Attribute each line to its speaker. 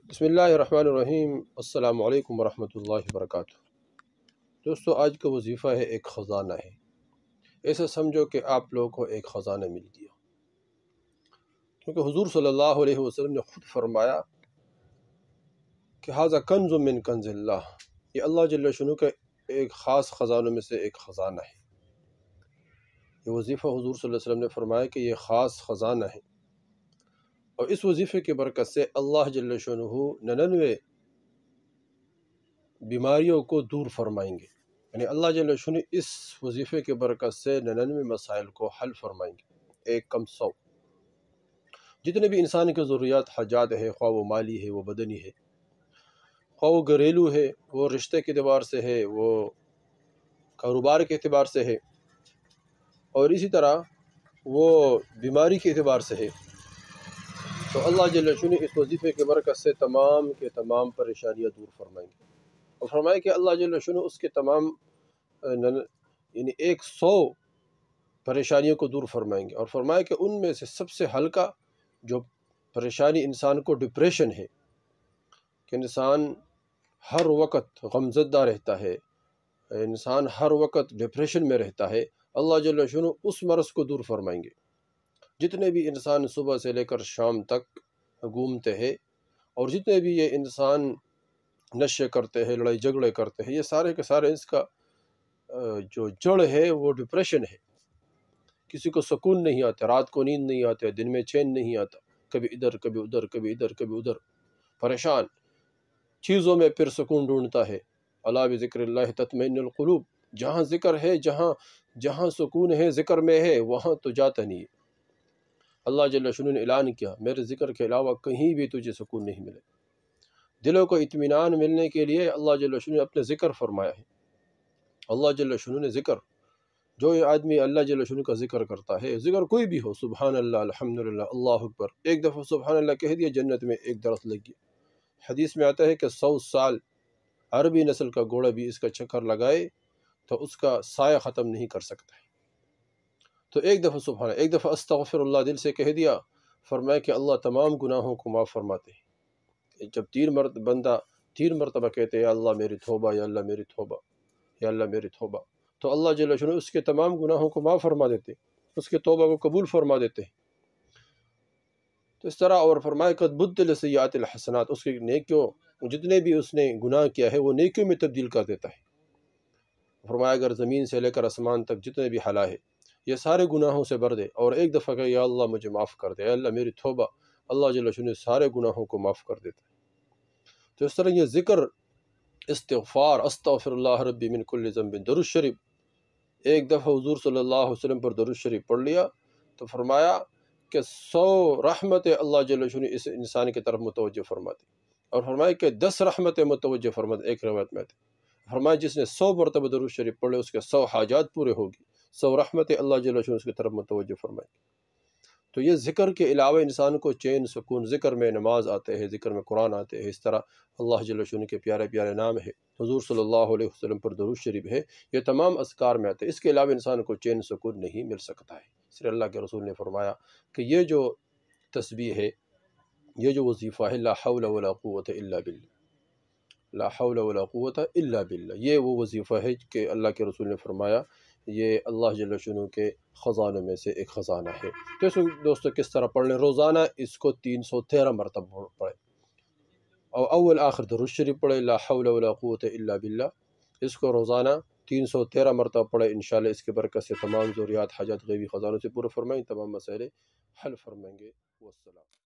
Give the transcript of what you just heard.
Speaker 1: بسم اللہ الرحمن الرحیم۔ السلام علیکم ورحمۃ اللہ وبرکاتہ۔ دوستو، آج کا وظیفہ ہے ایک خزانہ ہے۔ ایسا سمجھو کہ آپ لوگوں کو ایک خزانہ مل گیا، کیونکہ حضور صلی اللہ علیہ وسلم نے خود فرمایا کہ ھذا کنز من کنز اللہ، یہ اللہ جل شانہ کا ایک خاص خزانوں میں سے ایک خزانہ ہے۔ یہ وظیفہ حضور صلی اللہ علیہ وسلم نے فرمایا کہ یہ خاص خزانہ ہے، اور اس وظیفے کی برکت سے اللہ جل شانہ 99 بیماریوں کو دور فرمائیں گے۔ یعنی اللہ جل شانہ اس وظیفے کی برکت سے 99 مسائل کو حل فرمائیں گے، ایک کم 100۔ جتنے بھی انسان کے ضروریات حاجات ہے، خواہ وہ مالی ہے، وہ بدنی ہے، خواہ وہ گھریلو ہے، وہ رشتے کے اعتبار سے ہے، وہ کاروبار کے اعتبار سے ہے، اور اسی طرح وہ بیماری کے اعتبار سے ہے، تو اللہ جل شانہ اس وظیفے کی برکت سے تمام کے تمام پریشانیاں دور فرمائیں گے۔ اور فرمایا کہ اللہ جل شانہ اس کے تمام یعنی 100 پریشانیوں کو دور فرمائیں گے، اور فرمایا کہ ان میں سے سب سے ہلکا جو پریشانی انسان کو ڈپریشن ہے، کہ انسان ہر وقت غمزدہ رہتا ہے، انسان ہر وقت ڈپریشن میں رہتا ہے، اللہ جل شانہ اس مرض کو دور فرمائیں گے۔ جتنے بھی انسان صبح سے لے کر شام تک گھومتے ہیں، اور جتنے بھی یہ انسان نشے کرتے ہیں، لڑائی جھگڑے کرتے ہیں، یہ سارے کے سارے اس کا جو جڑ ہے وہ ڈپریشن ہے۔ کسی کو سکون نہیں آتا، رات کو نیند نہیں آتے، دن میں چین نہیں آتا، کبھی ادھر کبھی ادھر، کبھی ادھر کبھی ادھر، پریشان، چیزوں میں پھر سکون ڈھونڈتا ہے۔ الا بذکر اللہ تطمئن القلوب، جہاں ذکر ہے، جہاں سکون ہے ذکر میں ہے، وہاں تو جاتا نہیں ہے۔ اللہ جل شانہ نے اعلان کیا، میرے ذکر کے علاوہ کہیں بھی تجھے سکون نہیں ملے۔ دلوں کو اطمینان ملنے کے لیے اللہ جل شانہ نے اپنے ذکر فرمایا ہے۔ اللہ جل شانہ نے ذکر، جو آدمی اللہ جل شانہ کا ذکر کرتا ہے، ذکر کوئی بھی ہو، سبحان اللہ، الحمدللہ، اللہ اکبر، ایک دفعہ سبحان اللہ کہہ دیا، جنت میں ایک درخت لگ گیا۔ حدیث میں آتا ہے کہ 100 سال عربی نسل کا گھوڑا بھی اس کا چکر لگائے تو اس کا سایہ ختم نہیں کر سکتا ہے۔ تو ایک دفعہ سبحان اللہ، ایک دفعہ استغفر اللہ دل سے کہہ دیا، فرمایا کہ اللہ تمام گناہوں کو معاف فرماتے ہیں۔ جب 3 مرتبہ کہتے ہیں یا اللہ میری توبہ، یا اللہ میری توبہ، یا اللہ میری توبہ، تو اللہ جل شانہ اس کے تمام گناہوں کو معاف فرما دیتے، اس کے توبہ کو قبول فرما دیتے۔ تو اس طرح اور فرمایا قد بدل سیئات الحسنات، اس کے نیکیوں، جتنے بھی اس نے گناہ کیا ہے وہ نیکیوں میں تبدیل کر دیتا ہے۔ فرمایا اگر زمین سے لے کر آسمان تک جتنے بھی حلا ہے یہ سارے گناہوں سے بھر دے، اور ایک دفعہ کہ یا اللہ مجھے معاف کر دے، یا اللہ میری توبہ، اللہ جل شانہ سارے گناہوں کو معاف کر دیتا ہے۔ تو اس طرح یہ ذکر، استغفار، استغفر اللہ ربی من کل ذنب، درود شریف، ایک دفعہ حضور صلی اللہ علیہ وسلم پر درود شریف پڑھ لیا تو فرمایا کہ 100 رحمت اللہ جل شانہ اس انسان کی طرف متوجہ فرماتے، اور فرمایا کہ 10 رحمت متوجہ فرماتے۔ ایک روایت میں آتے فرمایا جس نے 100 مرتبہ درود شریف پڑھے اس کے 100 حاجات پورے ہوگی، 100 رحمت اللہ جل شانہ اس کی طرف متوجہ فرمائے۔ تو یہ ذکر کے علاوہ انسان کو چین سکون، ذکر میں نماز آتے ہیں، ذکر میں قرآن آتے ہیں، اس طرح اللہ جل شانہ کے پیارے پیارے نام ہے، حضور صلی اللہ علیہ وسلم پر درود شریف ہے، یہ تمام اذکار میں آتے ہیں۔ اس کے علاوہ انسان کو چین سکون نہیں مل سکتا ہے۔ اس لیے اللہ کے رسول نے فرمایا کہ یہ جو تسبیح ہے، یہ جو وظیفہ ہے، لا حول ولا قوت الا باللہ، لا حول ولا قوت الا باللہ، یہ وہ وظیفہ ہے کہ اللہ کے رسول نے فرمایا یہ اللہ جل شانہ کے خزانوں میں سے ایک خزانہ ہے۔ تو اس دوستو کس طرح پڑھ لیں؟ روزانہ اس کو 313 مرتبہ پڑھیں، اور اول آخر درود شریف پڑھیں، لا حول ولا قوت الا باللہ، اس کو روزانہ 313 مرتبہ پڑھیں۔ انشاءاللہ اس کی برکت سے تمام ضروریات حاجات غیبی خزانوں سے پورے فرمائیں، تمام مسائل حل فرمائیں گے۔ والسلام۔